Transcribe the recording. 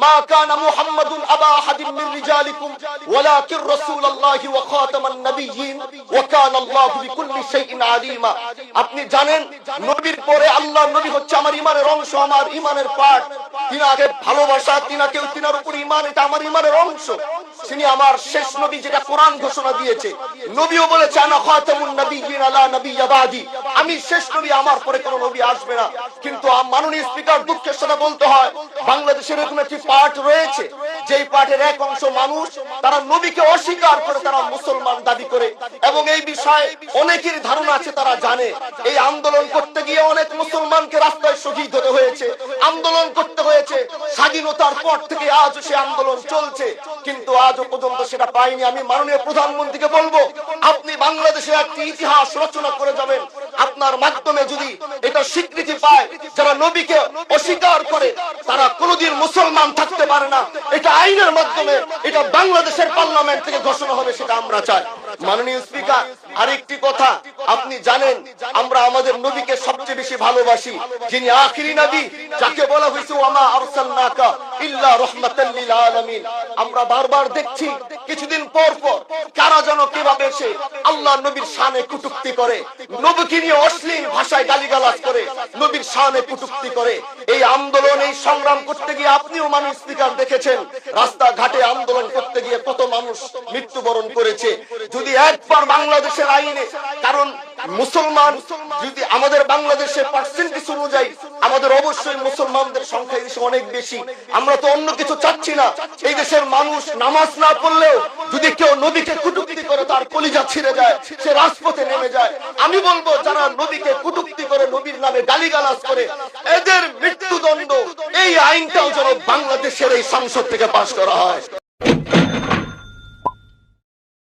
মা কানা মুহাম্মাদুন আবা আহাদিন মির রিজালিকুম ওয়ালাকিন রাসূলুল্লাহি ওয়া খাতামান নাবিয়্যিন ওয়া কানা আল্লাহু বিকুল্লি শাইইন আলিমা। আপনি জানেন নবীর পরে আল্লাহর নবী হচ্ছে আমার ঈমানের অংশ, আমার ঈমানের পার্ট। তিনাকে ভালোবাসা, তিনার উপর ঈমান, এটা আমার ঈমানের অংশ। তিনি আমার শেষ নবী, যেটা কোরআন ঘোষণা দিয়েছে। নবীও বলেছে আনা খাতামুন নাবিয়্যিন আলা নাবিয়্যা বাদি, আমি শেষ নবী, আমার পরে কোনো নবী আসবে না। কিন্তু মাননীয় স্পিকার, দুঃখের সাথে বলতে হয় বাংলাদেশের এরকম একটি পার্ট রয়েছে, যেই পার্টের এক অংশ মানুষ তারা নবীকে অস্বীকার করে, তারা মুসলমান দাবি করে। এবং এই বিষয়ে অনেকের ধারণা আছে, তারা জানে এই আন্দোলন করতে গিয়ে অনেক মুসলমানকে রাস্তায় শহীদ হতে হয়েছে, আন্দোলন করতে হয়েছে। স্বাধীনতার পর থেকে আজ সে আন্দোলন চলছে, কিন্তু আজও পর্যন্ত সেটা পাইনি। আমি মাননীয় প্রধানমন্ত্রীকে বলবো, আপনি বাংলাদেশে একটি ইতিহাস রচনা করে যাবেন। আপনার মাধ্যমে যদি এটা স্বীকৃতি পায়, যারা নবীকে অস্বীকার করে তারা কোনোদিন মুসলমান থাকতে পারে না, এটা আইনের মাধ্যমে, এটা বাংলাদেশের পার্লামেন্ট থেকে ঘোষণা হবে, সেটা আমরা চাই। মাননীয় স্পিকার, আরেকটি কথা, আপনি জানেন আমরা আমাদের নবীকে সবচেয়ে বেশি ভালোবাসি, যিনি আখিরি নবী, যাকে বলা হয়েছে ওয়ামা আরসালনাকা ইল্লা রাহমাতাল লিল আলামিন। আমরা বারবার দেখছি কিছুদিন পর পর কারা যেন কিভাবে এসে আল্লাহর নবীর শানে কটূক্তি করে, নবীকে নিয়ে অশ্লীল ভাষায় গালিগালাজ করে, নবীর শানে কটূক্তি করে। এই আন্দোলন, এই সংগ্রাম করতে গিয়ে আপনিও মাননীয় স্পিকার দেখেছেন, রাস্তাঘাটে আন্দোলন করতে গিয়ে কত মানুষ মৃত্যুবরণ করেছে। যদি একবার বাংলাদেশের আইনে, কারণ মুসলমান যদি আমাদের বাংলাদেশের পার্সেন্টেজ অনুযায়ী আমাদের অবশ্যই মুসলমানদের সংখ্যা দেশে অনেক বেশি। আমরা তো অন্য কিছু চাচ্ছি না। এই দেশের মানুষ নামাজ না পড়লেও যদি কেউ নবীকে কটূক্তি করে, তার কলিজা ছিঁড়ে যায়, সে রাজপথে নেমে যায়। আমি বলবো, যারা নবীকে কটূক্তি করে, নবীর নামে গালিগালাজ করে, এদের মৃত্যুদণ্ড, এই আইনটাও যেন বাংলাদেশের এই সংসদ থেকে পাশ করা হয়।